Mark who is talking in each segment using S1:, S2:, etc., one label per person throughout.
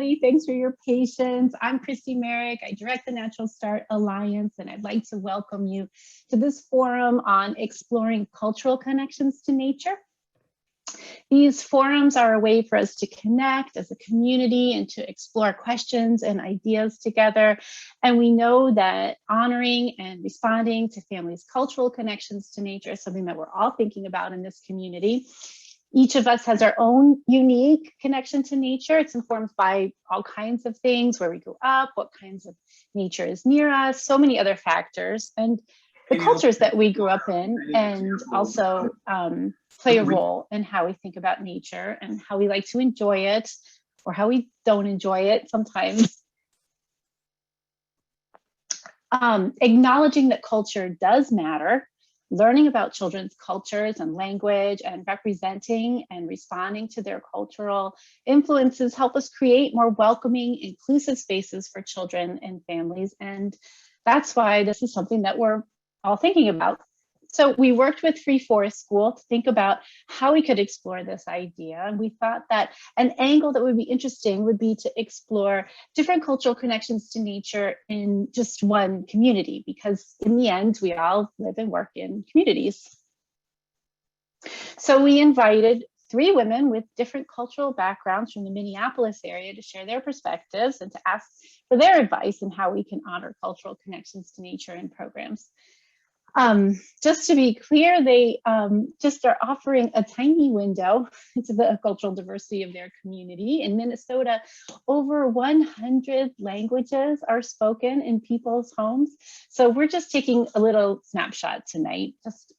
S1: everybody. Thanks for your patience. I'm Christy Merrick. I direct the Natural Start Alliance, and I'd like to welcome you to this forum on exploring cultural connections to nature. These forums are a way for us to connect as a community and to explore questions and ideas together. And we know that honoring and responding to families' cultural connections to nature is something that we're all thinking about in this community. Each of us has our own unique connection to nature. It's informed by all kinds of things, where we grew up, what kinds of nature is near us, so many other factors, and the cultures that we grew up in, and also play a role in how we think about nature and how we like to enjoy it or how we don't enjoy it sometimes. Acknowledging that culture does matter, learning about children's cultures and language, and representing and responding to their cultural influences help us create more welcoming, inclusive spaces for children and families. And that's why this is something that we're all thinking about. So we worked with Free Forest School to think about how we could explore this idea. And we thought that an angle that would be interesting would be to explore different cultural connections to nature in just one community, because in the end, we all live and work in communities. So we invited 3 women with different cultural backgrounds from the Minneapolis area to share their perspectives and to ask for their advice on how we can honor cultural connections to nature in programs. Just to be clear, they just are offering a tiny window into the cultural diversity of their community. In Minnesota, over 100 languages are spoken in people's homes. So we're just taking a little snapshot tonight, just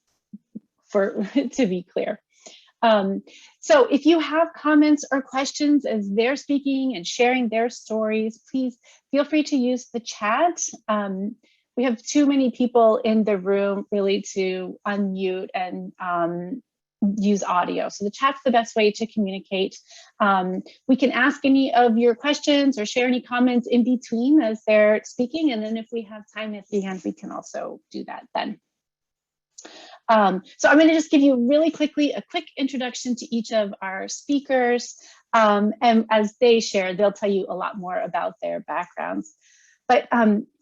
S1: for to be clear. So if you have comments or questions as they're speaking and sharing their stories, please feel free to use the chat. We have too many people in the room really to unmute and use audio. So the chat's the best way to communicate. We can ask any of your questions or share any comments in between as they're speaking. And then if we have time at the end, we can also do that then. So I'm going to just give you really quickly a quick introduction to each of our speakers. And as they share, they'll tell you a lot more about their backgrounds. But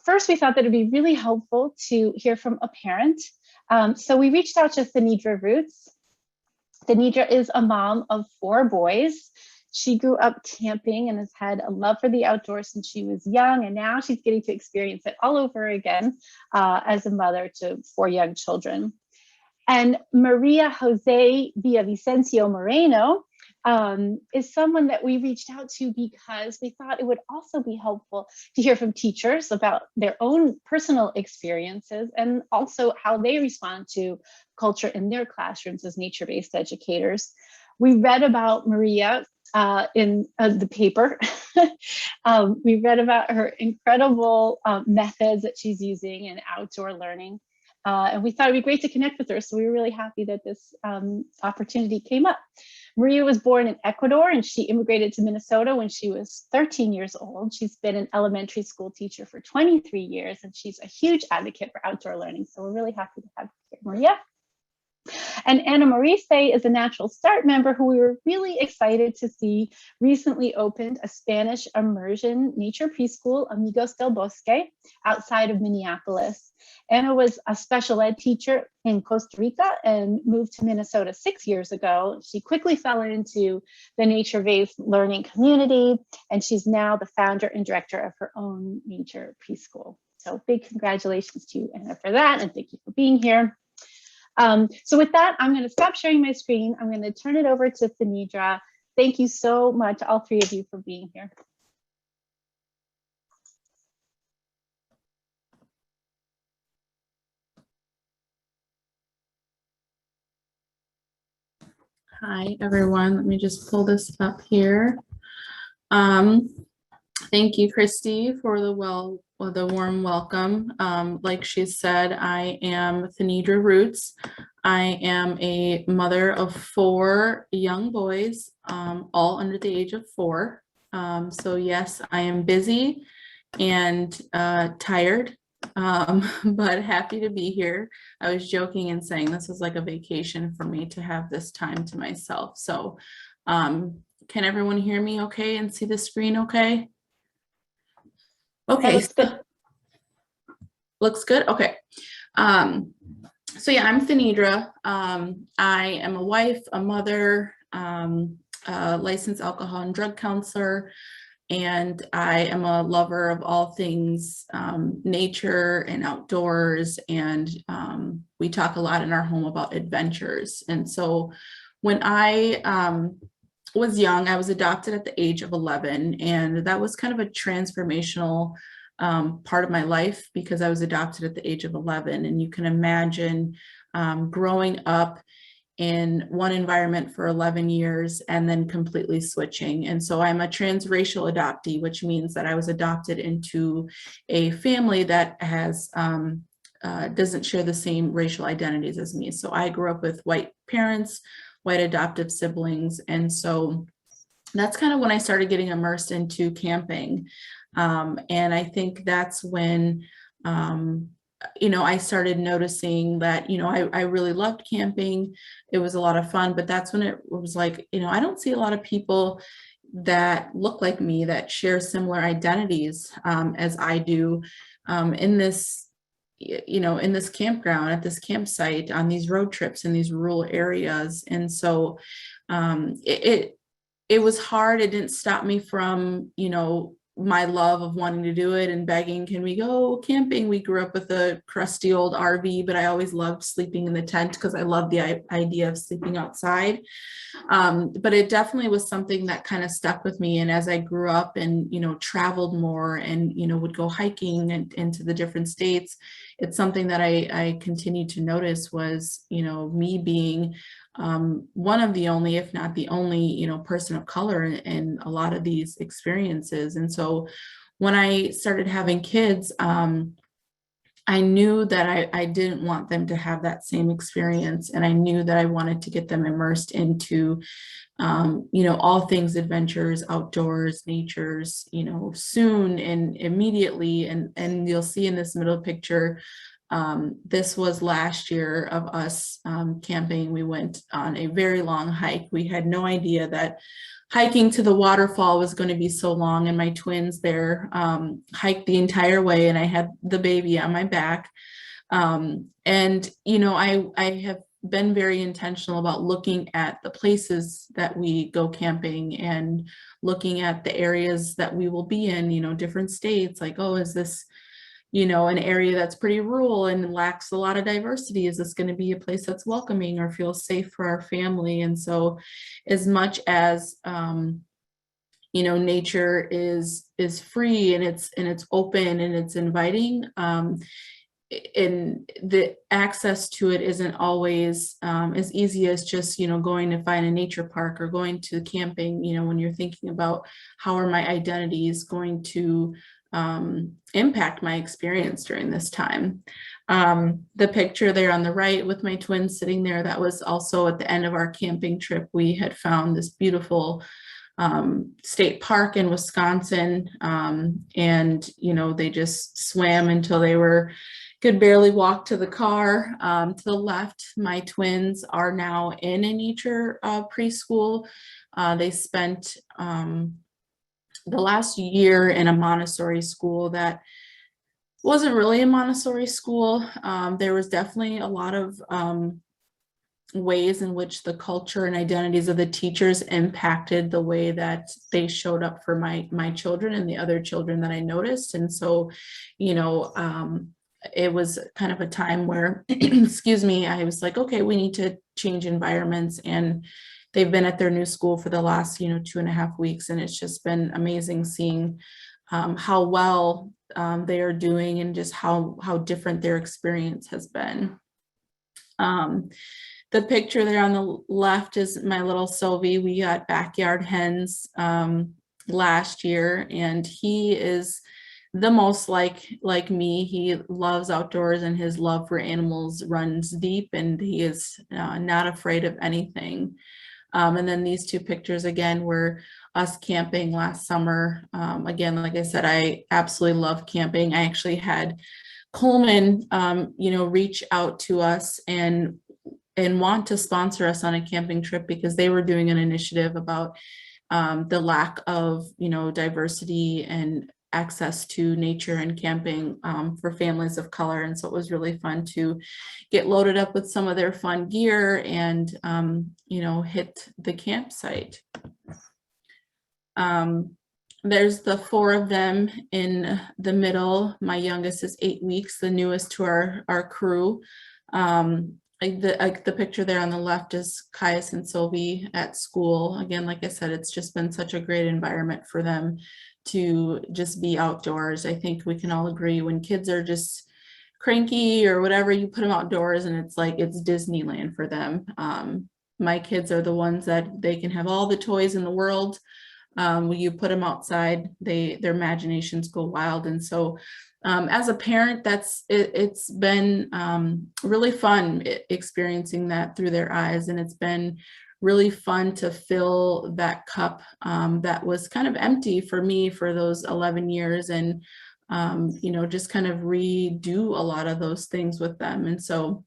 S1: first, we thought that it'd be really helpful to hear from a parent. So we reached out to Thanidra Roots. Thanidra is a mom of 4 boys. She grew up camping and has had a love for the outdoors since she was young, and now she's getting to experience it all over again as a mother to 4 young children. And Maria Jose Villavicencio Moreno is someone that we reached out to because we thought it would also be helpful to hear from teachers about their own personal experiences and also how they respond to culture in their classrooms as nature-based educators. We read about Maria in the paper. We read about her incredible methods that she's using in outdoor learning. And we thought it'd be great to connect with her. So we were really happy that this opportunity came up. Maria was born in Ecuador and she immigrated to Minnesota when she was 13 years old. She's been an elementary school teacher for 23 years and she's a huge advocate for outdoor learning. So we're really happy to have you here, Maria. And Ana Marise is a Natural Start member who we were really excited to see recently opened a Spanish immersion nature preschool, Amigos del Bosque, outside of Minneapolis. Ana was a special ed teacher in Costa Rica and moved to Minnesota 6 years ago. She quickly fell into the nature-based learning community, and she's now the founder and director of her own nature preschool. So big congratulations to you, Ana, for that, and thank you for being here. So with that, I'm going to stop sharing my screen. I'm going to turn it over to Thanidra. Thank you so much, all 3 of you, for being here.
S2: Hi, everyone. Let me just pull this up here. Thank you, Christy, for the warm welcome. Like she said, I am Thanidra Roots. I am a mother of 4 young boys, all under the age of 4. So yes, I am busy and tired, but happy to be here. I was joking and saying this is like a vacation for me to have this time to myself. So Can everyone hear me okay and see the screen okay?
S1: That
S2: Okay,
S1: looks good.
S2: looks good. Okay. So yeah, I'm Thanidra. I am a wife, a mother, a licensed alcohol and drug counselor, and I am a lover of all things nature and outdoors. And we talk a lot in our home about adventures. And so when I was young, I was adopted at the age of 11, and that was kind of a transformational part of my life because I was adopted at the age of 11. And you can imagine growing up in one environment for 11 years and then completely switching. And so I'm a transracial adoptee, which means that I was adopted into a family that has doesn't share the same racial identities as me. So I grew up with white parents, white adoptive siblings. And so that's kind of when I started getting immersed into camping. And I think that's when, I started noticing that, I really loved camping. It was a lot of fun, but that's when it was like, I don't see a lot of people that look like me that share similar identities as I do in this, in this campground, at this campsite, on these road trips in these rural areas. And so it was hard. It didn't stop me from, my love of wanting to do it and begging, can we go camping? We grew up with a crusty old RV, but I always loved sleeping in the tent because I love the idea of sleeping outside. But it definitely was something that kind of stuck with me. And as I grew up and, traveled more and, would go hiking and into the different states, it's something that I continued to notice was, me being one of the only, if not the only, person of color in a lot of these experiences. And so when I started having kids, I knew that I didn't want them to have that same experience. And I knew that I wanted to get them immersed into, all things adventures, outdoors, natures, soon and immediately. And you'll see in this middle picture, this was last year of us camping. We went on a very long hike. We had no idea that hiking to the waterfall was going to be so long, and my twins there hiked the entire way, and I had the baby on my back. And I have been very intentional about looking at the places that we go camping and looking at the areas that we will be in, different states, like, oh, is this an area that's pretty rural and lacks a lot of diversity? Is this going to be a place that's welcoming or feels safe for our family? And so as much as nature is free and it's open and it's inviting, and the access to it isn't always as easy as just going to find a nature park or going to camping. When you're thinking about how are my identities going to impact my experience during this time. The picture there on the right with my twins sitting there, that was also at the end of our camping trip. We had found this beautiful state park in Wisconsin, and they just swam until they could barely walk to the car. To the left, my twins are now in a nature preschool. They spent the last year in a Montessori school that wasn't really a Montessori school. There was definitely a lot of ways in which the culture and identities of the teachers impacted the way that they showed up for my children and the other children that I noticed. And so, it was kind of a time where, excuse me, I was like, okay, we need to change environments. And they've been at their new school for the last, 2.5 weeks. And it's just been amazing seeing how well they are doing and just how different their experience has been. The picture there on the left is my little Sylvie. We got backyard hens last year, and he is the most like me. He loves outdoors, and his love for animals runs deep, and he is not afraid of anything. And then these two pictures again were us camping last summer. Again, like I said, I absolutely love camping. I actually had Coleman, reach out to us and want to sponsor us on a camping trip because they were doing an initiative about the lack of, diversity and access to nature and camping for families of color. And so it was really fun to get loaded up with some of their fun gear and, hit the campsite. There's the 4 of them in the middle. My youngest is 8 weeks, the newest to our crew. The picture there on the left is Caius and Sylvie at school. Again, like I said, it's just been such a great environment for them to just be outdoors. I think we can all agree when kids are just cranky or whatever, you put them outdoors and it's like it's Disneyland for them. My kids are the ones that they can have all the toys in the world. When you put them outside, their imaginations go wild. And so as a parent, it's been really fun experiencing that through their eyes. And it's been really fun to fill that cup that was kind of empty for me for those 11 years and, just kind of redo a lot of those things with them. And so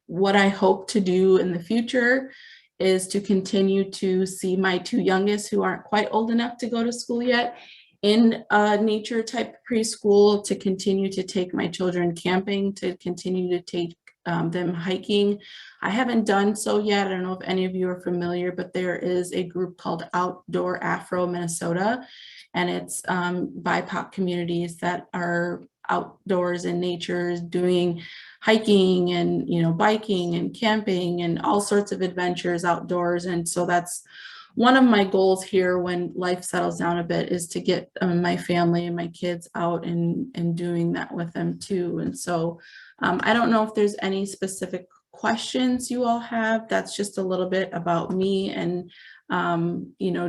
S2: what I hope to do in the future is to continue to see my 2 youngest who aren't quite old enough to go to school yet in a nature type preschool, to continue to take my children camping, to continue to take them hiking. I haven't done so yet. I don't know if any of you are familiar, but there is a group called Outdoor Afro Minnesota, and it's BIPOC communities that are outdoors in nature doing hiking and biking and camping and all sorts of adventures outdoors. And so that's one of my goals here when life settles down a bit, is to get my family and my kids out and doing that with them too. And so I don't know if there's any specific questions you all have. That's just a little bit about me and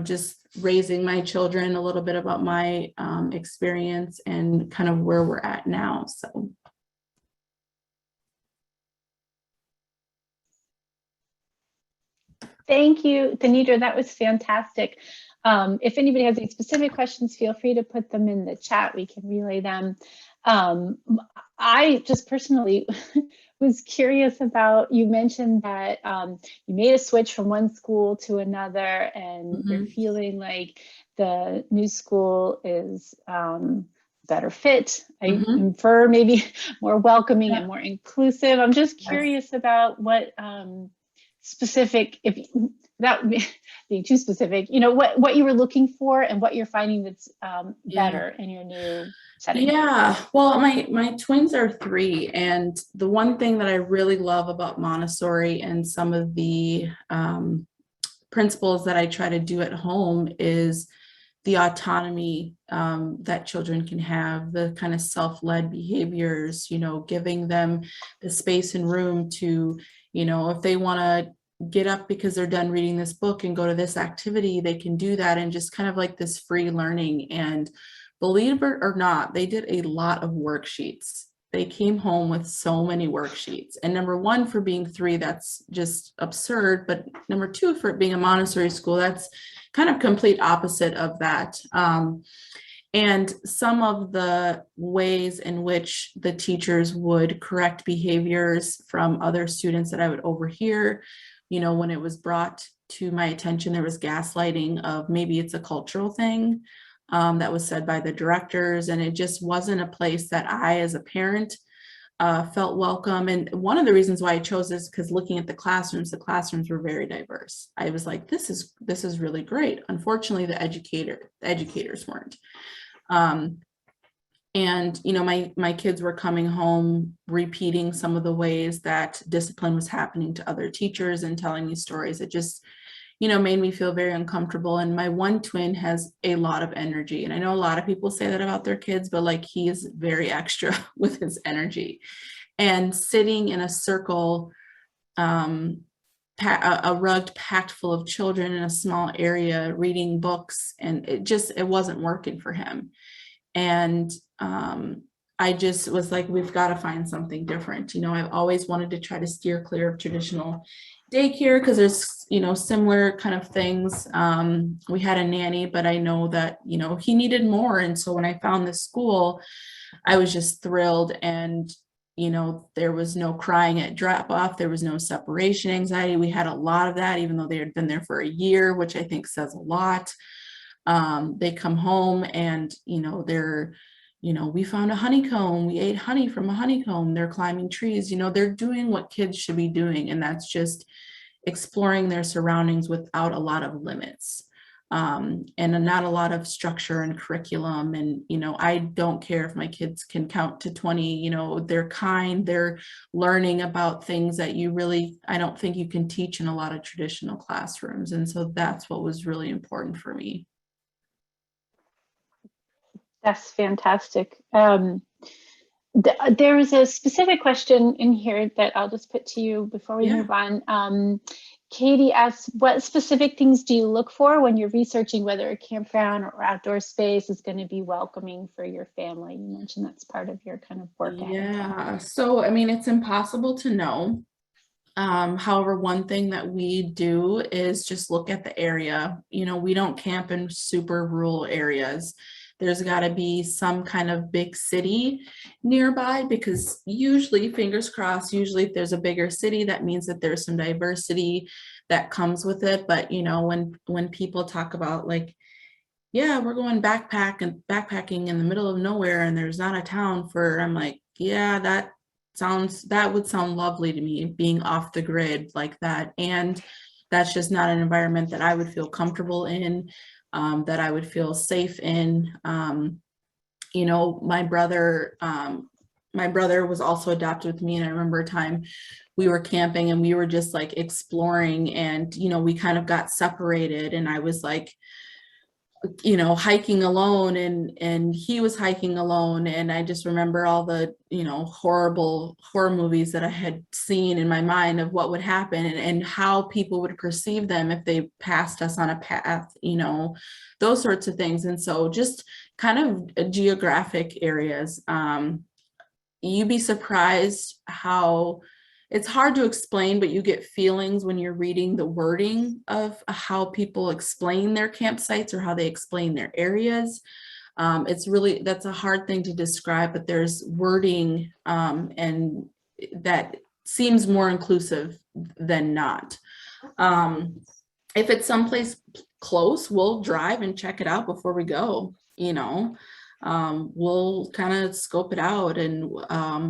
S2: just raising my children, a little bit about my experience and kind of where we're at now. So.
S1: Thank you, Thanidra. That was fantastic. If anybody has any specific questions, feel free to put them in the chat. We can relay them. I just personally was curious about, you mentioned that you made a switch from one school to another and you're feeling like the new school is better fit. I infer maybe more welcoming and more inclusive. I'm just curious about what specific, if without being too specific, what you were looking for and what you're finding that's better in your new setting.
S2: Yeah, well, my twins are 3, and the one thing that I really love about Montessori and some of the principles that I try to do at home is the autonomy that children can have, the kind of self-led behaviors, giving them the space and room to, if they want to get up because they're done reading this book and go to this activity, they can do that, and just kind of like this free learning. And believe it or not, they did a lot of worksheets. They came home with so many worksheets. And number 1, for being 3, that's just absurd. But number 2, for it being a Montessori school, that's kind of complete opposite of that. And some of the ways in which the teachers would correct behaviors from other students that I would overhear, when it was brought to my attention, there was gaslighting of maybe it's a cultural thing that was said by the directors. And it just wasn't a place that I, as a parent, felt welcome. And one of the reasons why I chose this, because looking at the classrooms were very diverse. I was like, this is really great. Unfortunately, the educators weren't. And my kids were coming home repeating some of the ways that discipline was happening to other teachers and telling me stories. It just made me feel very uncomfortable. And my one twin has a lot of energy. And I know a lot of people say that about their kids, but like, he is very extra with his energy. And sitting in a circle, a rug packed full of children in a small area reading books, and it wasn't working for him. And I just was like, we've got to find something different. I've always wanted to try to steer clear of traditional daycare because there's, similar kind of things. We had a nanny, but I know that, he needed more. And so when I found this school, I was just thrilled. And there was no crying at drop off. There was no separation anxiety. We had a lot of that, even though they had been there for a year, which I think says a lot. They come home and, we found a honeycomb. We ate honey from a honeycomb. They're climbing trees. They're doing what kids should be doing. And that's just exploring their surroundings without a lot of limits. And not a lot of structure and curriculum. And, I don't care if my kids can count to 20, they're kind, they're learning about things that I don't think you can teach in a lot of traditional classrooms. And so that's what was really important for me.
S1: That's fantastic. There was a specific question in here that I'll just put to you before we move on. Katie asks, what specific things do you look for when you're researching whether a campground or outdoor space is going to be welcoming for your family? You mentioned that's part of your kind of work.
S2: Yeah, so it's impossible to know. However, one thing that we do is just look at the area. We don't camp in super rural areas. There's got to be some kind of big city nearby, because usually, fingers crossed, usually if there's a bigger city, that means that there's some diversity that comes with it. But when people talk about like, yeah, we're going backpacking in the middle of nowhere and there's not a town I'm like, yeah, that would sound lovely to me, being off the grid like that. And that's just not an environment that I would feel comfortable in. That I would feel safe in. My brother was also adopted with me, and I remember a time we were camping and we were just like exploring, and we kind of got separated, and I was like, hiking alone, and he was hiking alone. And I just remember all the, horrible horror movies that I had seen in my mind of what would happen and how people would perceive them if they passed us on a path, those sorts of things. And so just kind of geographic areas. You'd be surprised how it's hard to explain, but you get feelings when you're reading the wording of how people explain their campsites or how they explain their areas. That's a hard thing to describe, but there's wording and that seems more inclusive than not. If it's someplace close, we'll drive and check it out before we go, we'll kind of scope it out, and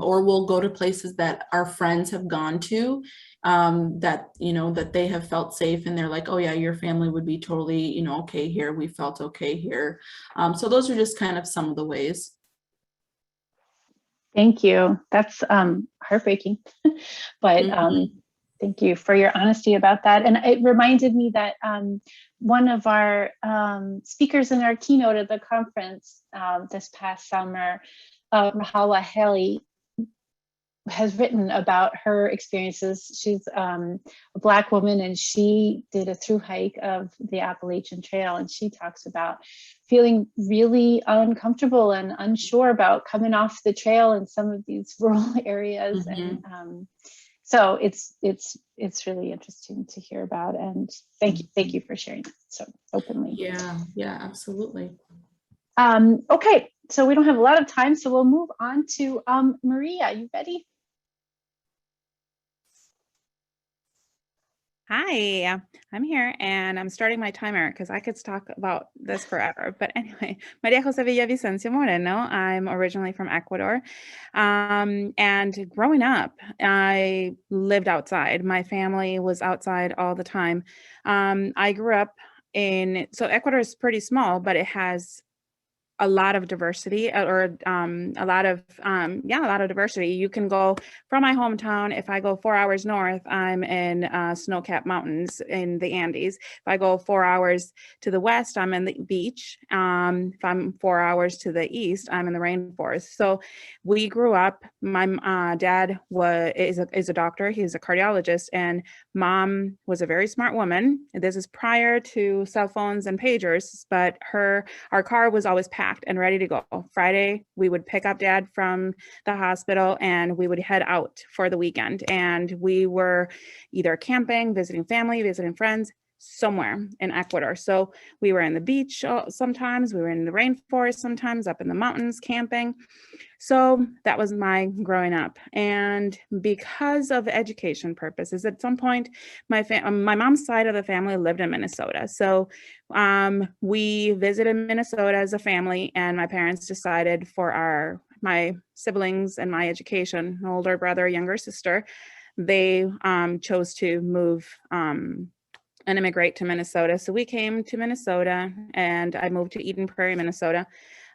S2: or we'll go to places that our friends have gone to, that they have felt safe, and they're like, oh yeah, your family would be totally okay here, we felt okay here. So those are just kind of some of the ways.
S1: Thank you. That's heartbreaking, but thank you for your honesty about that. And it reminded me that one of our speakers in our keynote at the conference this past summer, Mahala Haley, has written about her experiences. She's a Black woman, and she did a through hike of the Appalachian Trail, and she talks about feeling really uncomfortable and unsure about coming off the trail in some of these rural areas. And so it's really interesting to hear about, and thank you for sharing that so openly.
S2: Yeah, absolutely.
S1: Okay, so we don't have a lot of time, so we'll move on to Maria. You ready?
S3: Hi, I'm here and I'm starting my timer because I could talk about this forever. But anyway, Maria Jose Villavicencio Moreno. I'm originally from Ecuador. And growing up, I lived outside. My family was outside all the time. I grew up so Ecuador is pretty small, but it has a lot of diversity, a lot of diversity. You can go from my hometown. If I go 4 hours north, I'm in snow-capped mountains in the Andes. If I go 4 hours to the west, I'm in the beach. If I'm 4 hours to the east, I'm in the rainforest. So we grew up, my dad is a doctor. He's a cardiologist, and mom was a very smart woman. This is prior to cell phones and pagers, but our car was always packed and ready to go. Friday, we would pick up dad from the hospital and we would head out for the weekend. And we were either camping, visiting family, visiting friends, somewhere in Ecuador. So we were in the beach sometimes, we were in the rainforest sometimes, up in the mountains camping. So that was my growing up. And because of education purposes, at some point, my mom's side of the family lived in Minnesota. So we visited Minnesota as a family, and my parents decided for my siblings and my education, an older brother, younger sister, they chose to move and immigrate to Minnesota. So we came to Minnesota, and I moved to Eden Prairie, Minnesota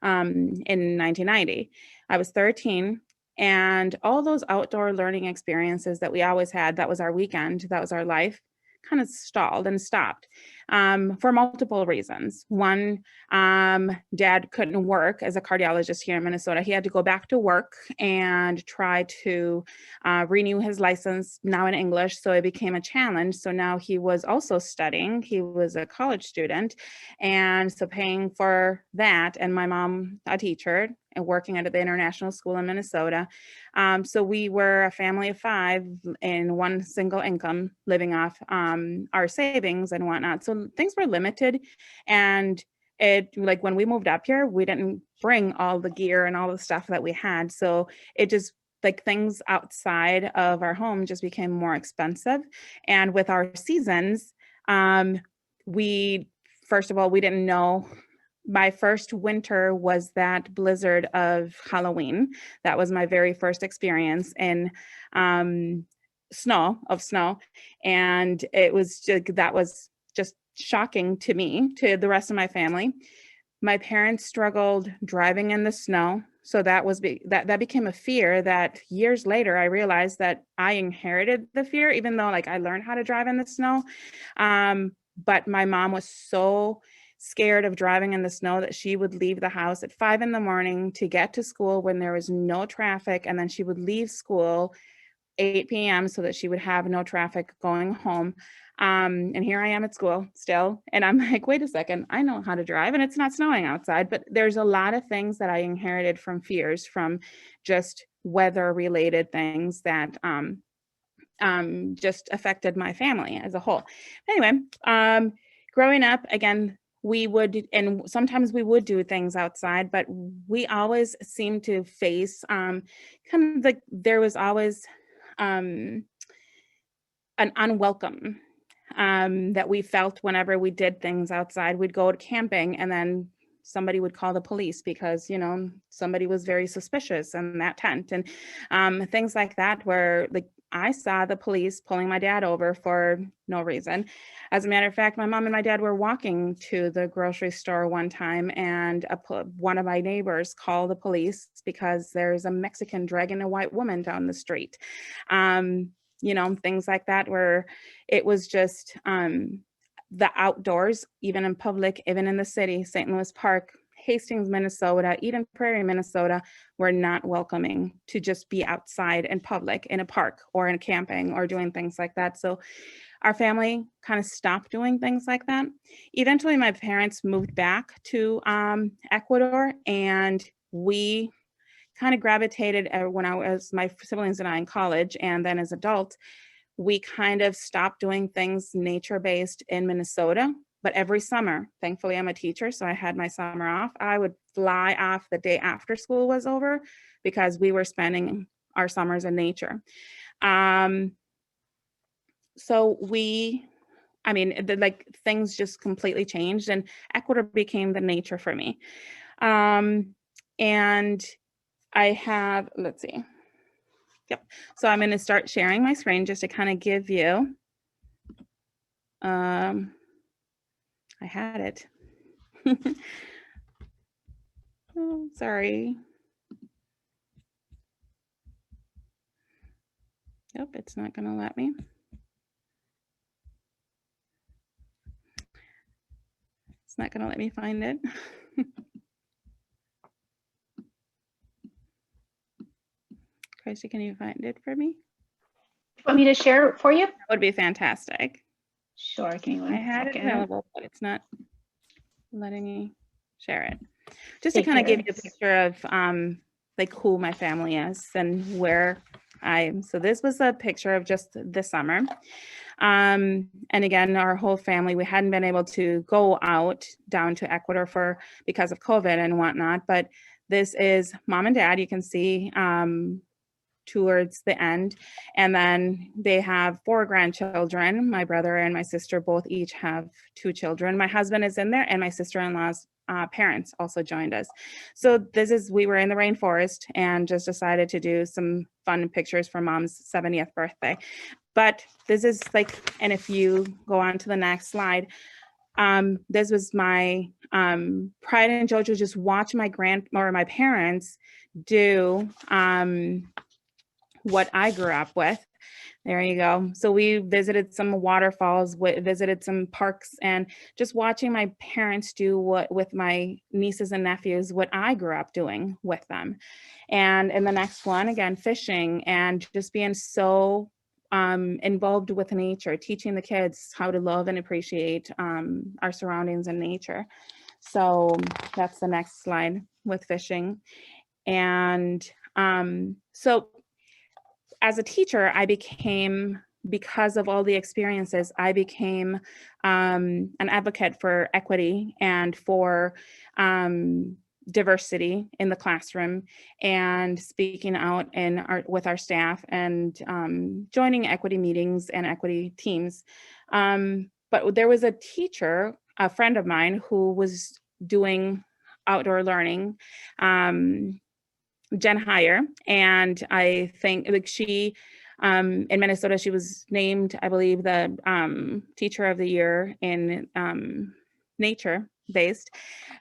S3: in 1990. I was 13, and all those outdoor learning experiences that we always had, that was our weekend, that was our life, kind of stalled and stopped for multiple reasons. One, Dad couldn't work as a cardiologist here in Minnesota. He had to go back to work and try to renew his license, now in English, so it became a challenge. So now he was also studying. He was a college student, and so paying for that, and my mom, a teacher, and working at the international school in Minnesota. So we were a family of 5 in one single income, living off our savings and whatnot. So things were limited, and like when we moved up here, we didn't bring all the gear and all the stuff that we had. So it just, like, things outside of our home just became more expensive. And with our seasons, first of all, we didn't know. My first winter was that blizzard of Halloween. That was my very first experience in snow. And it was that was just shocking to me, to the rest of my family. My parents struggled driving in the snow. So that became a fear that years later I realized that I inherited the fear, even though, like, I learned how to drive in the snow. But my mom was so scared of driving in the snow that she would leave the house at 5 a.m. to get to school when there was no traffic. And then she would leave school 8 p.m. so that she would have no traffic going home. And here I am at school still. And I'm like, wait a second, I know how to drive, and it's not snowing outside. But there's a lot of things that I inherited from fears, from just weather related things that just affected my family as a whole. Anyway, growing up, again, and sometimes we would do things outside, but we always seemed to face kind of like, there was always an unwelcome that we felt whenever we did things outside. We'd go to camping, and then somebody would call the police because, somebody was very suspicious in that tent, and things like that, where, like, I saw the police pulling my dad over for no reason. As a matter of fact, my mom and my dad were walking to the grocery store one time, and one of my neighbors called the police because there's a Mexican dragging a white woman down the street. Things like that, where it was just the outdoors, even in public, even in the city, St. Louis Park, Hastings, Minnesota, Eden Prairie, Minnesota, were not welcoming to just be outside in public, in a park or in a camping or doing things like that. So our family kind of stopped doing things like that. Eventually, my parents moved back to Ecuador, and we kind of gravitated when my siblings and I in college, and then as adults, we kind of stopped doing things nature-based in Minnesota. But every summer, thankfully I'm a teacher, so I had my summer off, I would fly off the day after school was over because we were spending our summers in nature. So things just completely changed, and Ecuador became the nature for me. And I have, let's see. Yep. So I'm going to start sharing my screen just to kind of give you, I had it. Oh, sorry. Yep, it's not going to let me. It's not going to let me find it. Tracy, can you find it for me?
S1: Want me to share it for you?
S3: That would be fantastic.
S1: Sure, give me one
S3: I had
S1: second.
S3: it available, but it's not letting me share it. Just to kind of give you a picture of like who my family is and where So this was a picture of just this summer. And again, our whole family, we hadn't been able to go out down to Ecuador because of COVID and whatnot, but this is mom and dad, you can see towards the end. And then they have 4 grandchildren. My brother and my sister both each have 2 children. My husband is in there, and my sister-in-law's parents also joined us. So we were in the rainforest and just decided to do some fun pictures for mom's 70th birthday. But this is like, and if you go on to the next slide, this was my pride and joy to just watch my parents do what I grew up with. There you go. So we visited some waterfalls, visited some parks, and just watching my parents do with my nieces and nephews, what I grew up doing with them. And in the next one, again, fishing and just being so involved with nature, teaching the kids how to love and appreciate our surroundings and nature. So that's the next slide with fishing. And so as a teacher, because of all the experiences, I became an advocate for equity and for diversity in the classroom, and speaking out with our staff, and joining equity meetings and equity teams. But there was a teacher, a friend of mine, who was doing outdoor learning, Jen Heyer, and I think like she in Minnesota, she was named, I believe, the teacher of the year in nature-based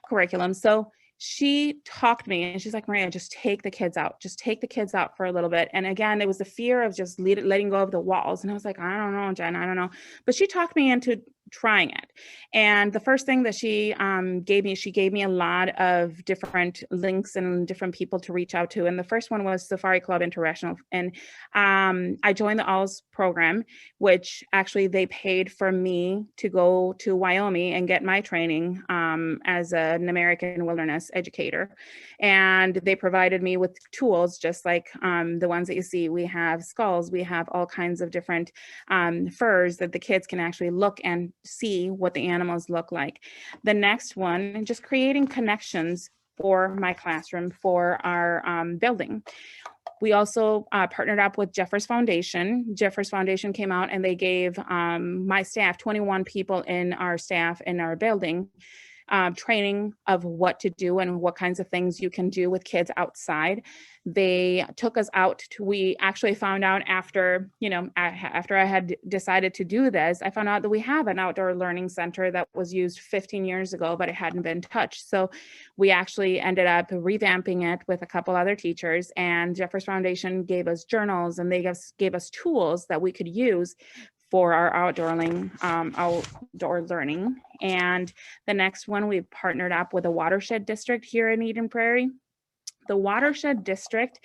S3: curriculum. So she talked to me and she's like, Maria, just take the kids out for a little bit. And again, it was the fear of just letting go of the walls. And I was like, I don't know, Jen, I don't know. But she talked me into trying it. And the first thing that she gave me a lot of different links and different people to reach out to. And the first one was Safari Club International. And I joined the ALS program, which actually they paid for me to go to Wyoming and get my training as an American wilderness educator. And they provided me with tools, just like the ones that you see. We have skulls, we have all kinds of different furs that the kids can actually look and see what the animals look like. The next one, just creating connections for my classroom, for our building. We also partnered up with Jeffers Foundation. Jeffers Foundation came out and they gave my staff, 21 people in our staff in our building, training of what to do and what kinds of things you can do with kids outside. They took us out we actually found out after I had decided to do this, I found out that we have an outdoor learning center that was used 15 years ago, but it hadn't been touched. So we actually ended up revamping it with a couple other teachers, and Jeffers Foundation gave us journals, and they gave us tools that we could use for our outdoor learning. And the next one, we partnered up with the Watershed District here in Eden Prairie. The Watershed District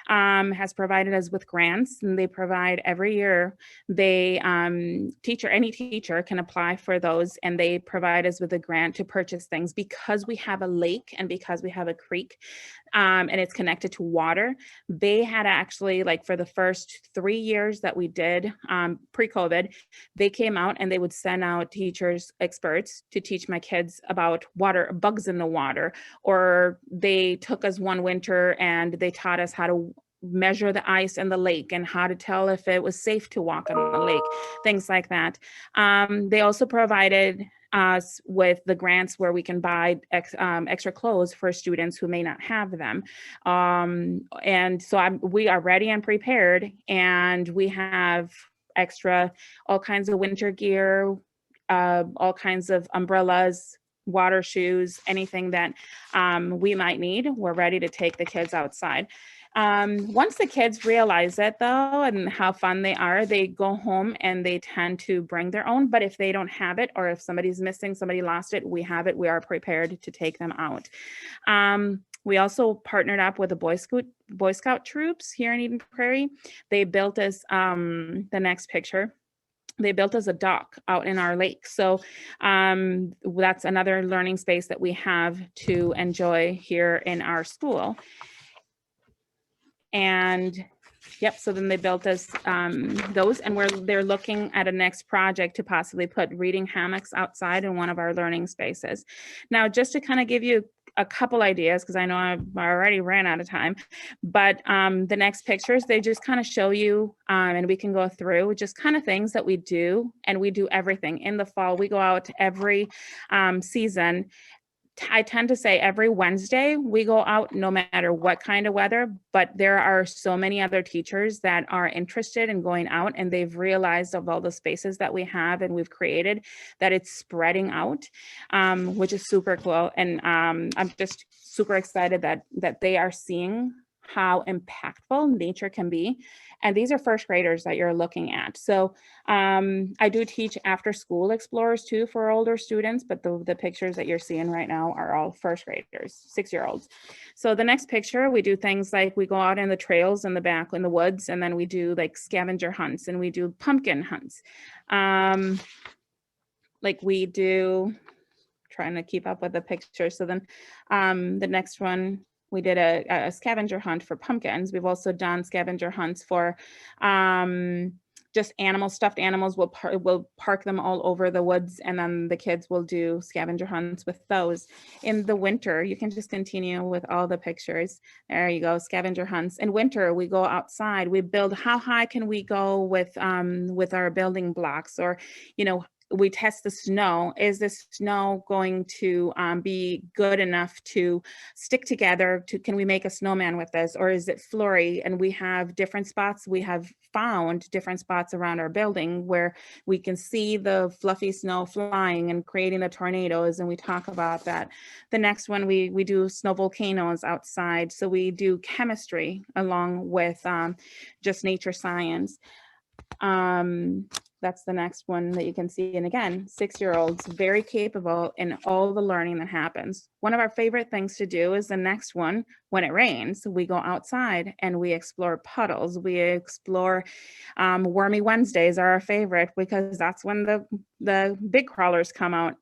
S3: has provided us with grants, and they provide every year. They any teacher can apply for those, and they provide us with a grant to purchase things because we have a lake and because we have a creek, and it's connected to water. They had actually, like, for the first 3 years that we did pre-COVID, they came out and they would send out teachers, experts, to teach my kids about water, bugs in the water, or they took us one winter and they taught us how to measure the ice in the lake and how to tell if it was safe to walk on the lake, things like that. They also provided us with the grants where we can buy extra clothes for students who may not have them. And so we are ready and prepared, and we have all kinds of winter gear, all kinds of umbrellas, water shoes, anything that we might need. We're ready to take the kids outside. Once the kids realize it, though, and how fun they are, they go home and they tend to bring their own. But if they don't have it, or if somebody's missing, somebody lost it, we have it. We are prepared to take them out. We also partnered up with the Boy Scout troops here in Eden Prairie. They built us, the next picture, they built us a dock out in our lake. So that's another learning space that we have to enjoy here in our school. And Yep. So then they built us those, and they're looking at a next project to possibly put reading hammocks outside in one of our learning spaces. Now, just to kind of give you a couple ideas, because I know I already ran out of time, but the next pictures, they just kind of show you, and we can go through just kind of things that we do, and we do everything. In the fall, we go out every season. I tend to say every Wednesday we go out no matter what kind of weather, but there are so many other teachers that are interested in going out, and they've realized of all the spaces that we have and we've created that it's spreading out, which is super cool. And I'm just super excited that they are seeing how impactful nature can be. And these are first graders that you're looking at. So I do teach after school explorers too for older students, but the pictures that you're seeing right now are all first graders, 6-year-olds. So the next picture, we do things like we go out in the trails in the back in the woods, and then we do like scavenger hunts, and we do pumpkin hunts. Like we do, trying to keep up with the picture. So then the next one, we did a scavenger hunt for pumpkins. We've also done scavenger hunts for just animals, stuffed animals. We'll park them all over the woods, and then the kids will do scavenger hunts with those. In the winter, you can just continue with all the pictures. There you go, scavenger hunts. In winter, we go outside. We build, how high can we go with our building blocks, or, you know, we test the snow. Is the snow going to be good enough to stick together? Can we make a snowman with this, or is it flurry? And we have different spots. We have found different spots around our building where we can see the fluffy snow flying and creating the tornadoes, and we talk about that. The next one, we do snow volcanoes outside. So we do chemistry along with just nature science. That's the next one that you can see. And again, 6-year-olds, very capable in all the learning that happens. One of our favorite things to do is the next one, when it rains, we go outside and we explore puddles. We explore Wormy Wednesdays are our favorite, because that's when the big crawlers come out.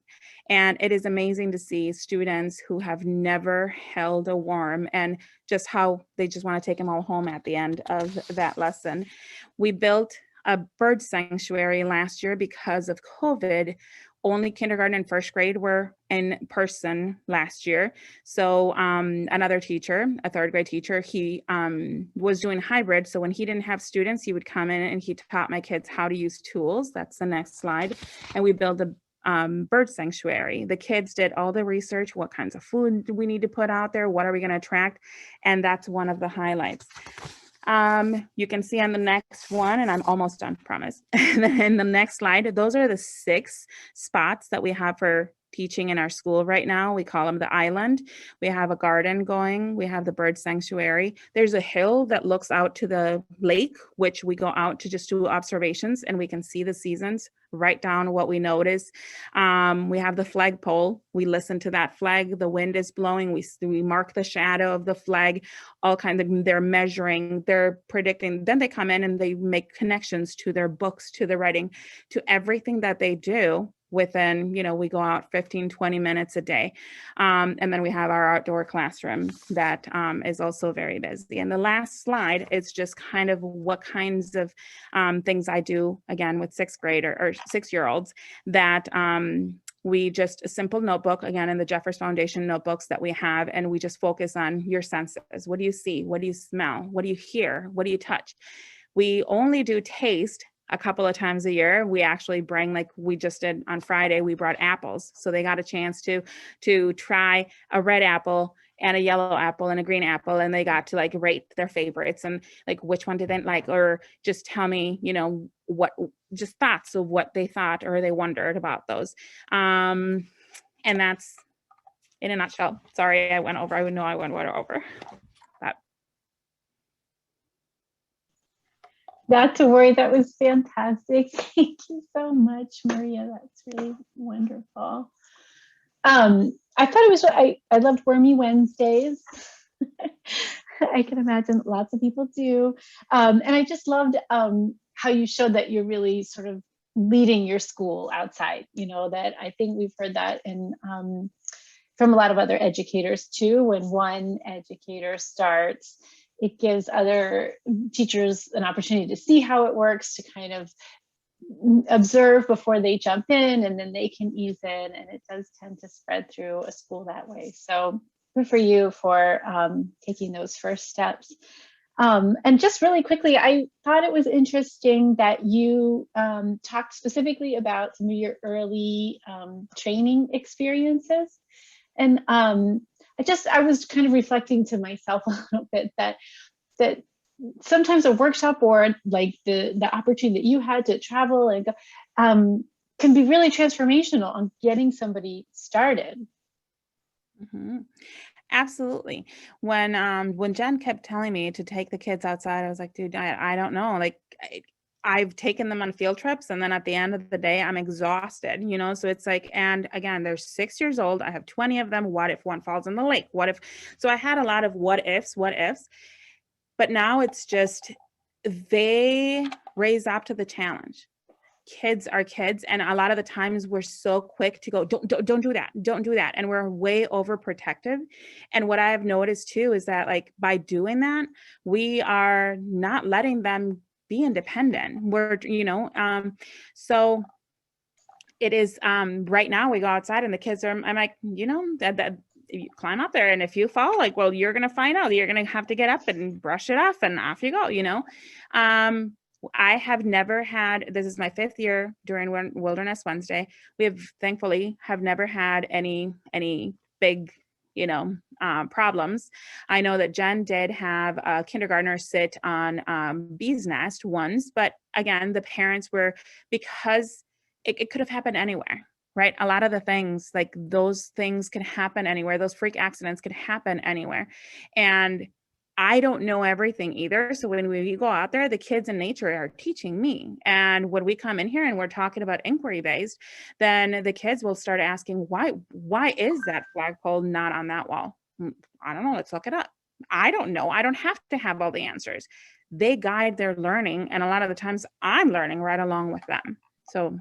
S3: And it is amazing to see students who have never held a worm, and just how they just want to take them all home at the end of that lesson. We built a bird sanctuary last year because of COVID. Only kindergarten and first grade were in person last year. So another teacher, a third grade teacher, he was doing hybrid. So when he didn't have students, he would come in and he taught my kids how to use tools. That's the next slide. And we built a bird sanctuary. The kids did all the research. What kinds of food do we need to put out there? What are we going to attract? And that's one of the highlights. You can see on the next one, and I'm almost done, promise. In the next slide, those are the 6 spots that we have for teaching in our school right now. We call them the island. We have a garden going. We have the bird sanctuary. There's a hill that looks out to the lake, which we go out to just do observations, and we can see the seasons, write down what we notice. We have the flagpole. We listen to that flag. The wind is blowing. We mark the shadow of the flag. All kinds of, they're measuring, they're predicting. Then they come in and they make connections to their books, to the writing, to everything that they do within, we go out 15, 20 minutes a day. And then we have our outdoor classroom that is also very busy. And the last slide is just kind of what kinds of things I do, again, with 6-year-olds that we just a simple notebook, again, in the Jeffers Foundation notebooks that we have, and we just focus on your senses. What do you see? What do you smell? What do you hear? What do you touch? We only do taste a couple of times a year. We actually bring, like we just did on Friday, we brought apples. So they got a chance to try a red apple and a yellow apple and a green apple, and they got to like rate their favorites and like which one did they like, or just tell me, what just thoughts of what they thought or they wondered about those. And that's in a nutshell. Sorry, I went over. I would know I went over.
S1: Not to worry, that was fantastic. Thank you so much, Maria. That's really wonderful. I thought it was, I loved Wormy Wednesdays. I can imagine lots of people do. And I just loved how you showed that you're really sort of leading your school outside, that I think we've heard that from a lot of other educators too. When one educator starts it gives other teachers an opportunity to see how it works, to kind of observe before they jump in, and then they can ease in, and it does tend to spread through a school that way. So good for you for taking those first steps. And just really quickly, I thought it was interesting that you talked specifically about some of your early training experiences. And I was kind of reflecting to myself a little bit that sometimes a workshop or like the opportunity that you had to travel and go can be really transformational on getting somebody started.
S3: Mm-hmm. Absolutely. When Jen kept telling me to take the kids outside, I was like, dude, I don't know. Like I've taken them on field trips, and then at the end of the day, I'm exhausted, you know? So it's like, and again, they're 6 years old. I have 20 of them. What if one falls in the lake? What if? So I had a lot of what ifs, but now it's just, they raise up to the challenge. Kids are kids, and a lot of the times we're so quick to go, don't do that, and we're way overprotective. And what I've noticed too is that, like, by doing that, we are not letting them be independent. We're, you know, so it is, right now we go outside and the kids are, I'm like, you know, that you climb up there, and if you fall, like, well, you're gonna find out, you're gonna have to get up and brush it off, and off you go, you know. I have never had, this is my 5th year during Wilderness Wednesday. We have thankfully have never had any big, you know, problems. I know that Jen did have a kindergartner sit on Bee's Nest once, but again, the parents were, because it could have happened anywhere, right? A lot of the things, like those things could happen anywhere. Those freak accidents could happen anywhere. And I don't know everything either. So when we go out there, the kids in nature are teaching me. And when we come in here and we're talking about inquiry based, then the kids will start asking, why is that flagpole not on that wall? I don't know. Let's look it up. I don't know. I don't have to have all the answers. They guide their learning. And a lot of the times I'm learning right along with them. So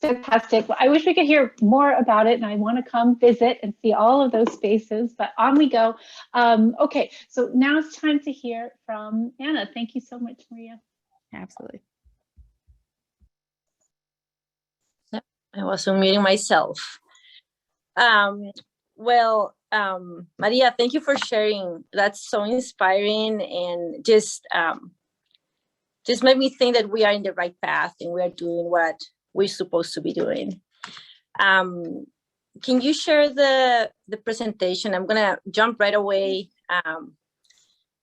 S1: fantastic. Well, I wish we could hear more about it, and I want to come visit and see all of those spaces, but on we go. Okay, so now it's time to hear from Anna. Thank you so much, Maria.
S3: absolutely.
S4: I was unmuting myself. Maria, thank you for sharing. That's so inspiring, and just made me think that we are in the right path and we are doing what we're supposed to be doing. Can you share the presentation? I'm gonna jump right away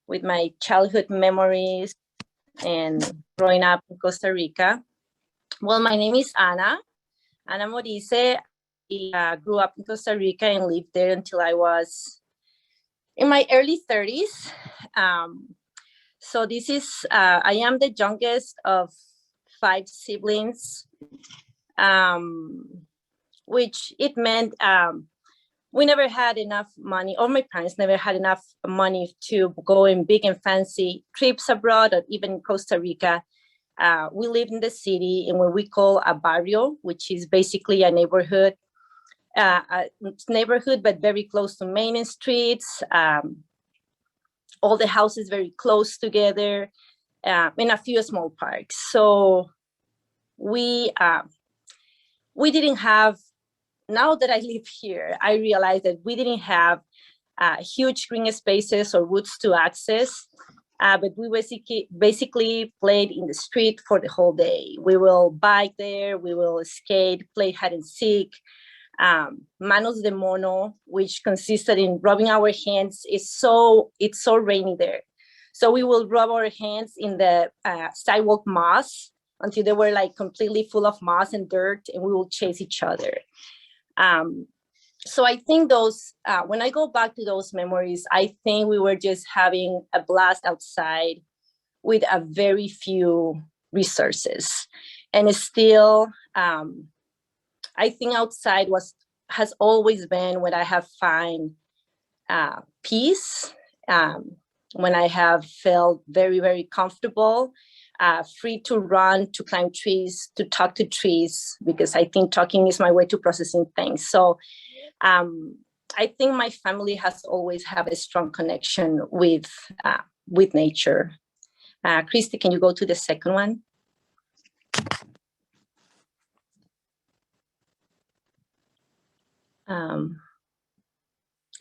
S4: with my childhood memories and growing up in Costa Rica. Well, my name is Ana Morice. I grew up in Costa Rica and lived there until I was in my early 30s. So this is, I am the youngest of 5 siblings, which it meant we never had enough money, or my parents never had enough money to go in big and fancy trips abroad, or even in Costa Rica. We lived in the city in what we call a barrio, which is basically a neighborhood, but very close to main streets. All the houses very close together, in a few small parks. So we didn't have, now that I live here, I realized that we didn't have huge green spaces or woods to access, but we basically played in the street for the whole day. We will bike there, we will skate, play hide and seek, manos de mono, which consisted in rubbing our hands. It's so rainy there. So we will rub our hands in the sidewalk moss until they were like completely full of moss and dirt, and we will chase each other. So I think those, when I go back to those memories, I think we were just having a blast outside with a very few resources. And still, I think outside has always been when I have found peace, when I have felt very, very comfortable, free to run, to climb trees, to talk to trees, because I think talking is my way to processing things. So I think my family has always had a strong connection with nature. Christy, can you go to the second one?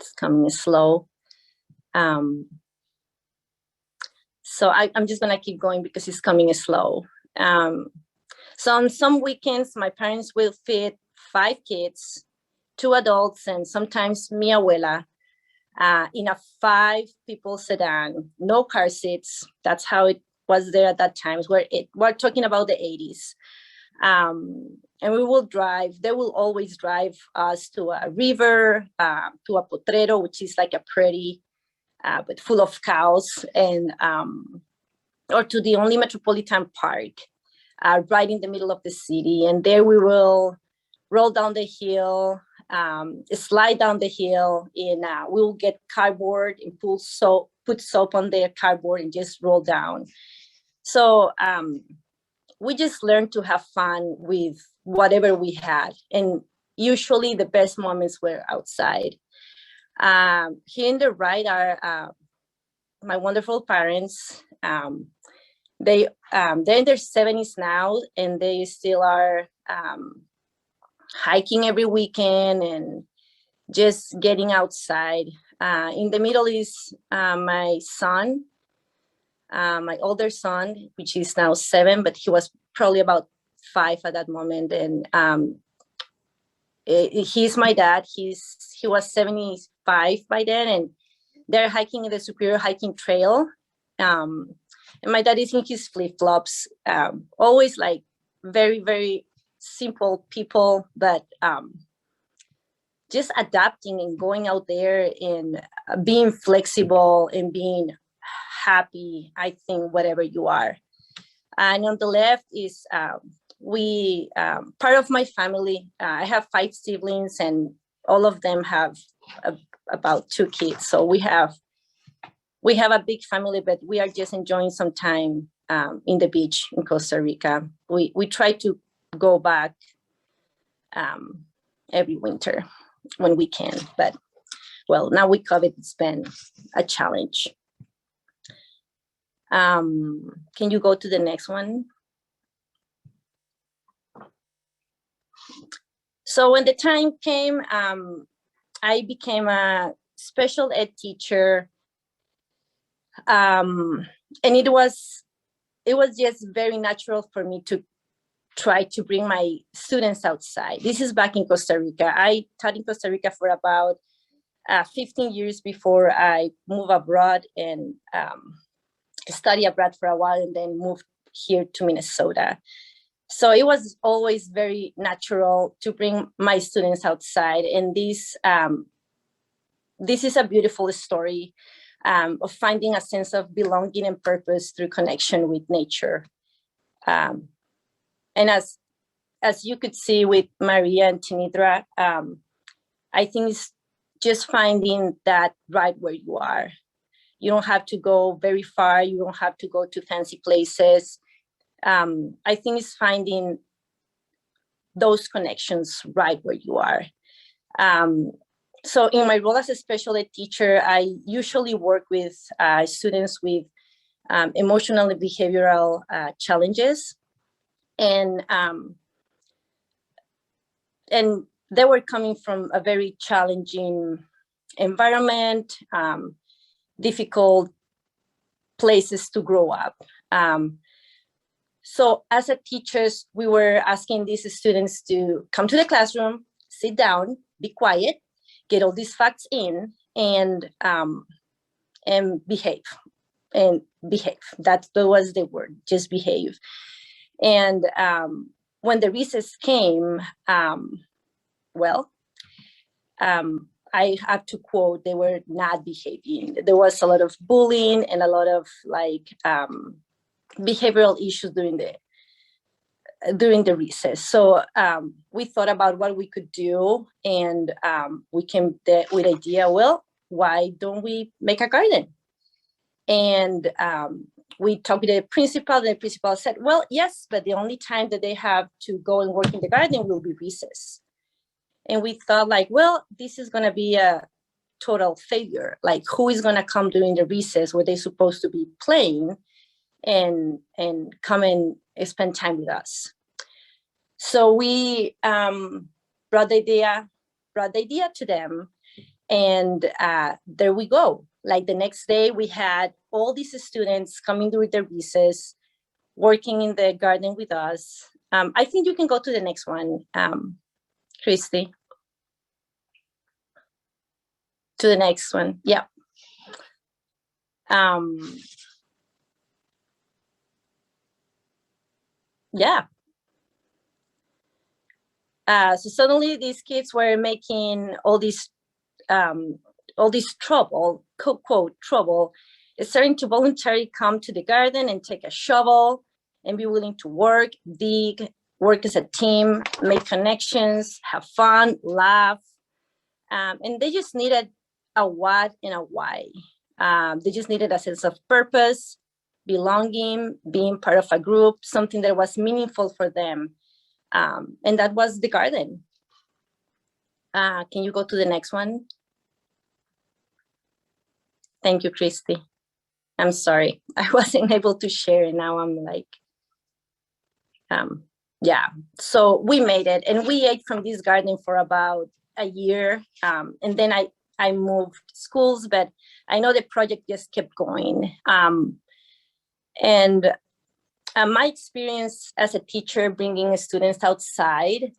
S4: It's coming slow. So I'm just gonna keep going because it's coming slow. So on some weekends, my parents will feed 5 kids, 2 adults, and sometimes mi abuela in a 5-people sedan, no car seats. That's how it was there at that time. We're talking about the 80s. And we will drive, they will always drive us to a river, to a potrero, which is like a prairie, but full of cows, and or to the only metropolitan park, right in the middle of the city. And there we will roll down the hill, slide down the hill, and we'll get cardboard and put soap on the cardboard and just roll down. So we just learned to have fun with whatever we had. And usually the best moments were outside. Here in the right are my wonderful parents. They're in their 70s now, and they still are hiking every weekend and just getting outside. In the middle is my son, my older son, which is now 7, but he was probably about 5 at that moment. And he's my dad. He was 75 by then, and they're hiking in the Superior Hiking Trail. And my dad is in his flip-flops, always like very, very simple people, but just adapting and going out there and being flexible and being happy, I think, whatever you are. And on the left is part of my family. I have 5 siblings, and all of them have about 2 kids. So we have a big family, but we are just enjoying some time in the beach in Costa Rica. We try to go back every winter when we can, but well, now with COVID, it's been a challenge. Can you go to the next one? So when the time came, I became a special ed teacher. And it was just very natural for me to try to bring my students outside. This is back in Costa Rica. I taught in Costa Rica for about 15 years before I moved abroad and study abroad for a while, and then moved here to Minnesota. So it was always very natural to bring my students outside. And this is a beautiful story of finding a sense of belonging and purpose through connection with nature. And as you could see with Maria and Tinidra, I think it's just finding that right where you are. You don't have to go very far. You don't have to go to fancy places. I think it's finding those connections right where you are. So in my role as a special ed teacher, I usually work with students with emotional and behavioral challenges. And they were coming from a very challenging environment, difficult places to grow up. So as a teachers, we were asking these students to come to the classroom, sit down, be quiet, get all these facts in, and behave. And behave. That was the word, just behave. And when the recess came, I have to quote, they were not behaving. There was a lot of bullying and a lot of behavioral issues during the recess. So we thought about what we could do, and we came with the idea, well, why don't we make a garden? And we talked to the principal, and the principal said, well, yes, but the only time that they have to go and work in the garden will be recess. And we thought like, well, this is going to be a total failure. Like, who is going to come during the recess where they're supposed to be playing and come and spend time with us? So we brought the idea to them, and there we go. Like the next day, we had all these students coming during the recess, working in the garden with us. I think you can go to the next one, Christy. To the next one, yeah. Yeah. So suddenly these kids were making all this trouble, quote trouble, is starting to voluntarily come to the garden and take a shovel and be willing to work, dig, work as a team, make connections, have fun, laugh. And they just needed a what and a why. They just needed a sense of purpose, belonging, being part of a group, something that was meaningful for them. And that was the garden. Can you go to the next one? Thank you, Christy. I'm sorry, I wasn't able to share, and now I'm like, yeah. So we made it, and we ate from this garden for about a year. And then I moved schools, but I know the project just kept going. And my experience as a teacher bringing students outside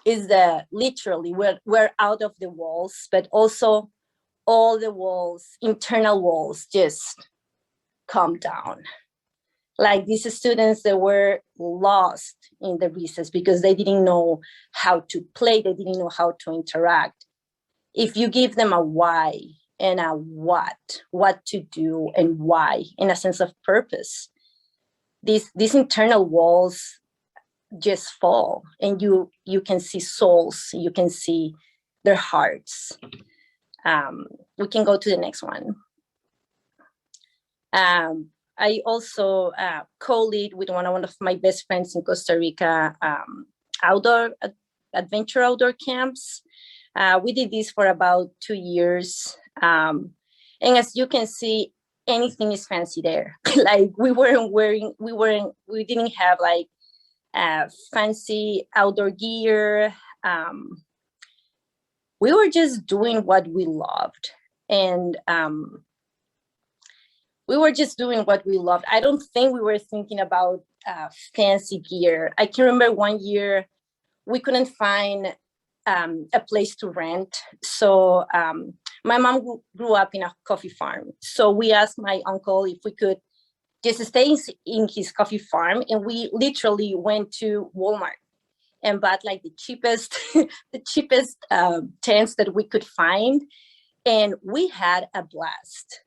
S4: is that literally we're out of the walls, but also all the walls, internal walls, just come down. Like these students that were lost in the recess because they didn't know how to play, they didn't know how to interact. If you give them a why and a what to do and why, in a sense of purpose, these internal walls just fall, and you can see souls, you can see their hearts. We can go to the next one. I also co-lead with one of my best friends in Costa Rica, adventure outdoor camps. We did this for about 2 years. And as you can see, anything is fancy there. Like we didn't have like fancy outdoor gear. We were just doing what we loved. And we were just doing what we loved. I don't think we were thinking about fancy gear. I can remember one year we couldn't find a place to rent. So my mom grew up in a coffee farm. So we asked my uncle if we could just stay in his coffee farm. And we literally went to Walmart and bought like the cheapest, tents that we could find. And we had a blast.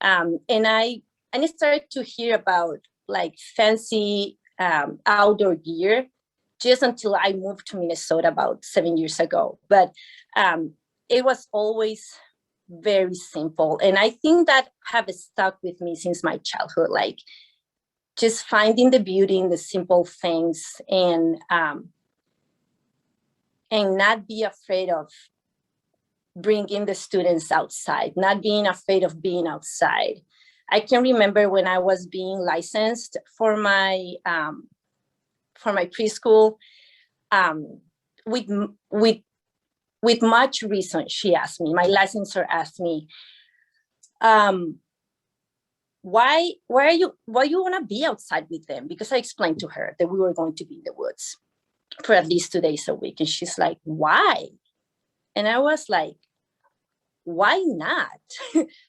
S4: And I started to hear about like fancy outdoor gear just until I moved to Minnesota about 7 years ago. But it was always very simple. And I think that have stuck with me since my childhood, like just finding the beauty in the simple things, and not be afraid of bringing the students outside, not being afraid of being outside. I can remember when I was being licensed for my preschool, with much reason, she asked me, my licensor asked me, why you want to be outside with them? Because I explained to her that we were going to be in the woods for at least 2 days a week. And she's like, why? And I was like, why not?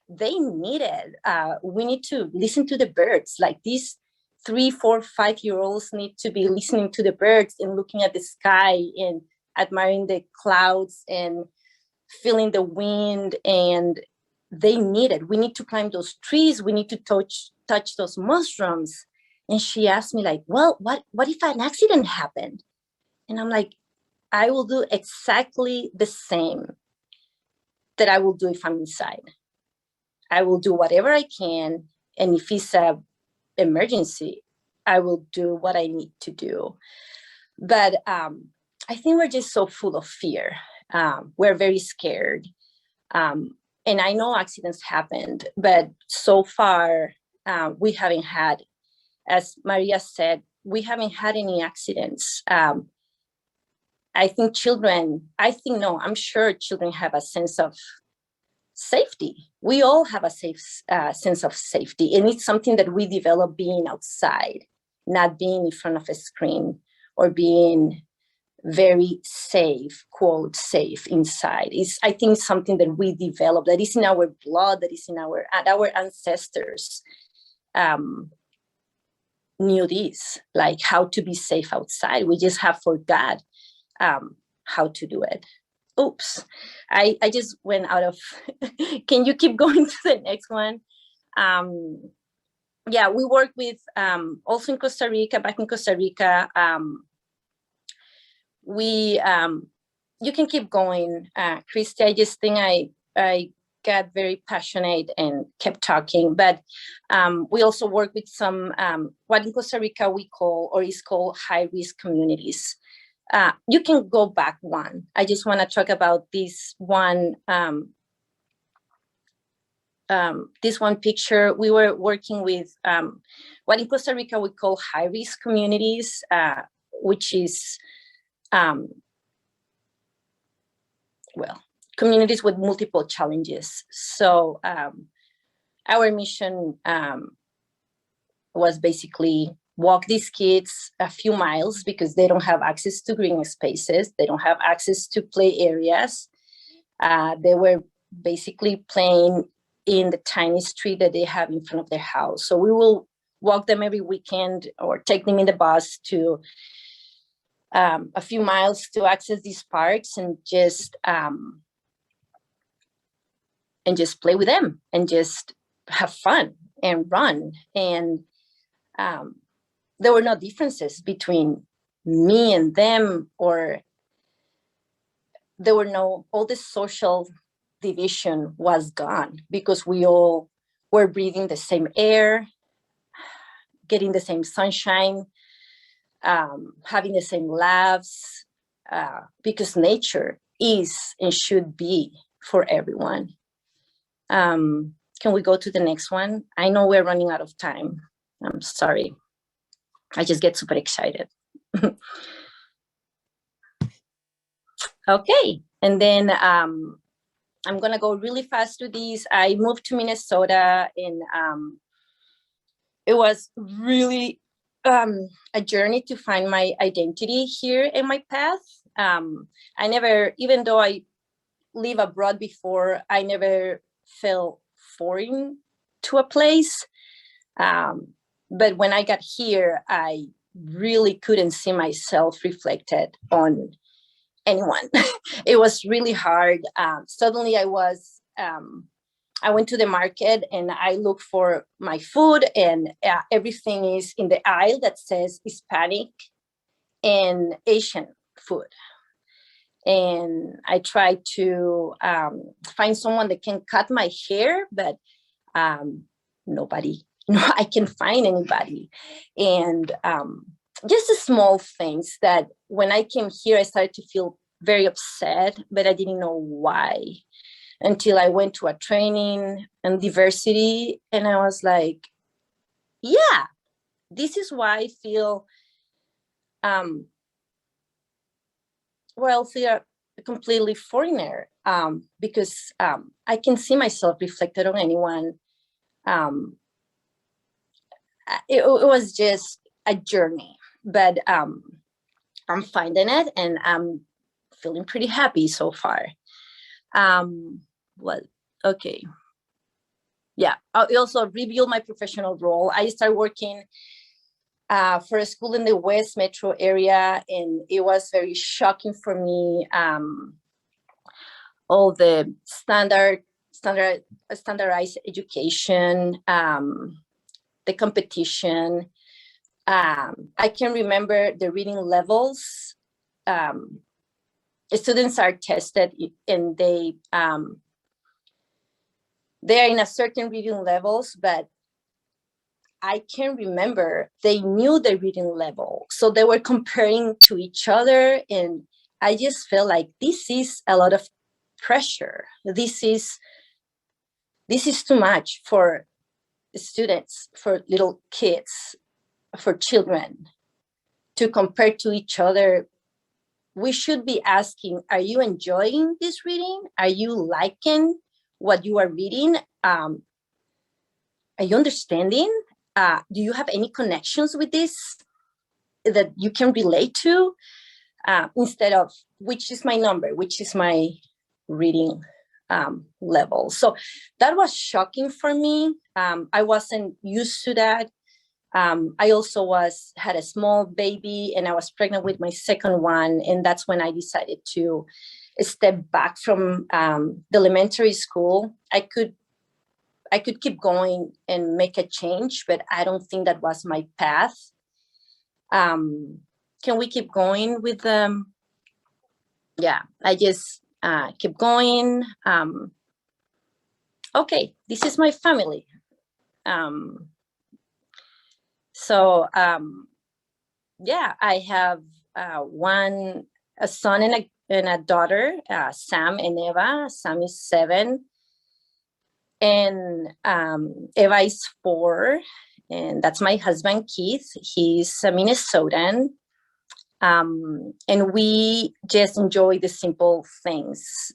S4: They need it. We need to listen to the birds. Like these 3, 4, 5-year-olds need to be listening to the birds and looking at the sky and admiring the clouds and feeling the wind. And they need it. We need to climb those trees. We need to touch those mushrooms. And she asked me like, well, what if an accident happened? And I'm like, I will do exactly the same that I will do if I'm inside. I will do whatever I can. And if it's an emergency, I will do what I need to do. But I think we're just so full of fear. We're very scared. And I know accidents happened, but so far we haven't had, as Maria said, we haven't had any accidents. I'm sure children have a sense of safety. We all have a sense of safety, and it's something that we develop being outside, not being in front of a screen or being very safe, quote, safe inside. It's, I think, something that we develop, that is in our blood, that is in our ancestors knew this, like how to be safe outside. We just have forgot how to do it. Oops, I just went out of, can you keep going to the next one? Yeah, we work with, also in Costa Rica, back in Costa Rica, you can keep going, Christy. I just think I got very passionate and kept talking, but we also work with some, what in Costa Rica we call, or is called, high-risk communities. You can go back one. I just want to talk about this one picture. We were working with what in Costa Rica we call high-risk communities, which is, well, communities with multiple challenges. So our mission was basically walk these kids a few miles because they don't have access to green spaces. They don't have access to play areas. They were basically playing in the tiny street that they have in front of their house. So we will walk them every weekend or take them in the bus to a few miles to access these parks and just play with them and just have fun and run. And there were no differences between me and them, or there were no, all the social division was gone because we all were breathing the same air, getting the same sunshine, having the same laughs, because nature is and should be for everyone. Can we go to the next one? I know we're running out of time. I'm sorry. I just get super excited. Okay, and then I'm gonna go really fast through these. I moved to Minnesota, and it was really a journey to find my identity here in my path. I never, even though I lived abroad before, I never felt foreign to a place. But when I got here, I really couldn't see myself reflected on anyone. It was really hard. Suddenly I went to the market and I looked for my food, and everything is in the aisle that says Hispanic and Asian food. And I tried to find someone that can cut my hair, but nobody. I can find anybody. And just the small things that when I came here, I started to feel very upset, but I didn't know why until I went to a training on diversity. And I was like, yeah, this is why I feel, feel completely foreigner, because I can see myself reflected on anyone. It was just a journey, but I'm finding it, and I'm feeling pretty happy so far. Well, okay. Yeah, I also revealed my professional role. I started working for a school in the West Metro area, and it was very shocking for me. All the standardized education, the competition. I can remember the reading levels. Students are tested, and they are in a certain reading levels, but I can remember they knew the reading level. So they were comparing to each other. And I just felt like this is a lot of pressure. This is too much for students, for little kids, for children to compare to each other. We should be asking, are you enjoying this reading? Are you liking what you are reading? Are you understanding? Do you have any connections with this that you can relate to? Instead of, which is my number, which is my reading level. So that was shocking for me. I wasn't used to that. I also had a small baby, and I was pregnant with my second one. And that's when I decided to step back from the elementary school. I could keep going and make a change, but I don't think that was my path. Can we keep going with them? Yeah, I just keep going. Okay, this is my family. Yeah, I have a son and a daughter, Sam and Eva. Sam is 7, and Eva is 4, and that's my husband, Keith. He's a Minnesotan, and we just enjoy the simple things,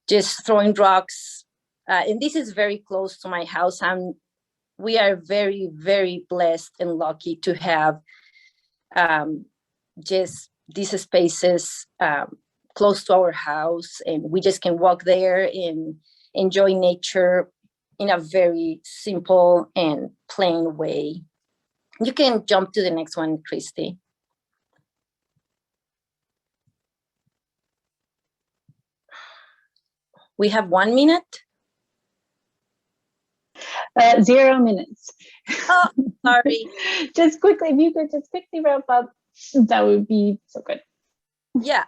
S4: just throwing rocks. And this is very close to my house. We are very, very blessed and lucky to have just these spaces close to our house, and we just can walk there and enjoy nature in a very simple and plain way. You can jump to the next one, Christy. We have 1 minute.
S1: 0 minutes.
S4: Oh, sorry.
S1: Just quickly, if you could just quickly wrap up, that would be so good.
S4: Yeah.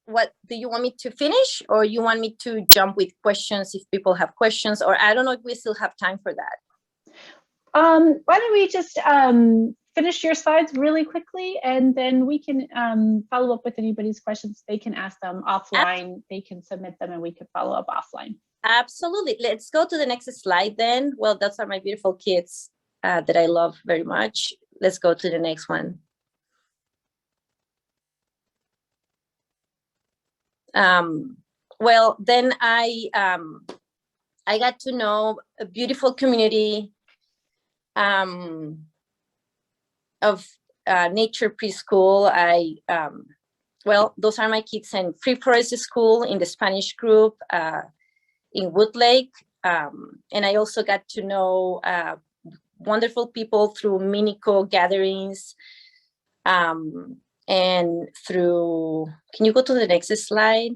S4: What do you want me to finish, or you want me to jump with questions if people have questions, or I don't know if we still have time for that.
S1: Why don't we just finish your slides really quickly, and then we can follow up with anybody's questions. They can ask them offline. They can submit them, and we can follow up offline.
S4: Absolutely. Let's go to the next slide then. Well, those are my beautiful kids that I love very much. Let's go to the next one. Well, then I got to know a beautiful community of nature preschool. Well, those are my kids in Free Forest School in the Spanish group in Woodlake. And I also got to know wonderful people through Minico gatherings and through, can you go to the next slide?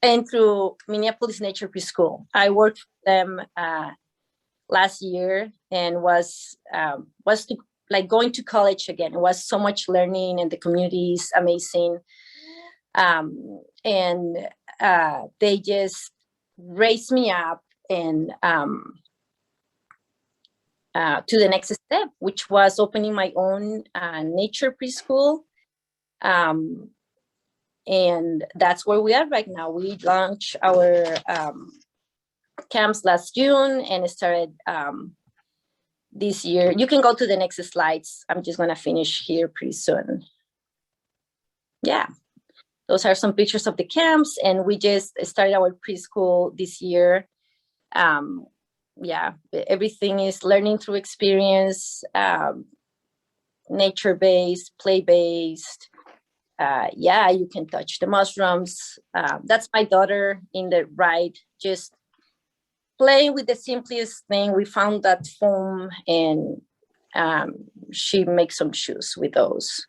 S4: And through Minneapolis Nature Preschool. I worked for them last year and was like going to college again. It was so much learning, and the community is amazing. And they just raised me up and to the next step, which was opening my own nature preschool. And that's where we are right now. We launched our camps last June and started this year. You can go to the next slides. I'm just gonna finish here pretty soon. Yeah, those are some pictures of the camps, and we just started our preschool this year. Yeah, everything is learning through experience, nature-based, play-based. Yeah, you can touch the mushrooms. That's my daughter in the right, just playing with the simplest thing. We found that foam, and she makes some shoes with those.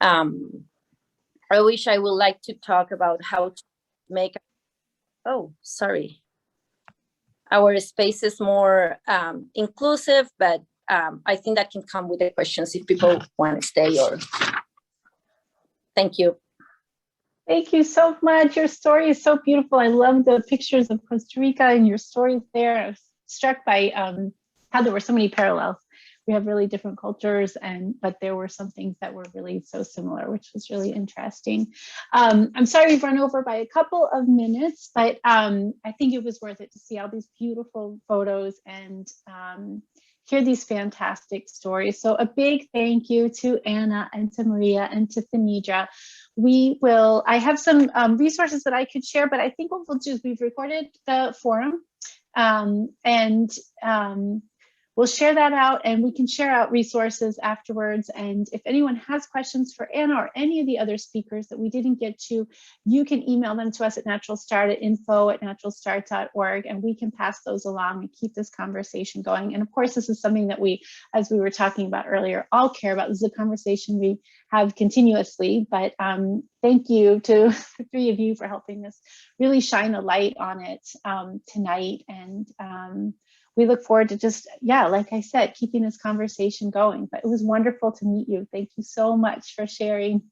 S4: I wish I would like to talk about how to make, oh, sorry, our spaces more inclusive, but I think that can come with the questions if people want to stay or. Thank you.
S1: Thank you so much. Your story is so beautiful. I love the pictures of Costa Rica and your stories there. struck by how there were so many parallels. We have really different cultures, but there were some things that were really so similar, which was really interesting. I'm sorry we've run over by a couple of minutes, but I think it was worth it to see all these beautiful photos and hear these fantastic stories. So a big thank you to Anna and to Maria and to Thanidra. I have some resources that I could share, but I think what we'll do is we've recorded the forum and we'll share that out, and we can share out resources afterwards. And if anyone has questions for Anna or any of the other speakers that we didn't get to, you can email them to us at Natural Start at info@naturalstart.org, and we can pass those along and keep this conversation going. And of course, this is something that we, as we were talking about earlier, all care about. This is a conversation we have continuously, but thank you to the three of you for helping us really shine a light on it tonight. And we look forward to just, like I said, keeping this conversation going. But it was wonderful to meet you. Thank you so much for sharing.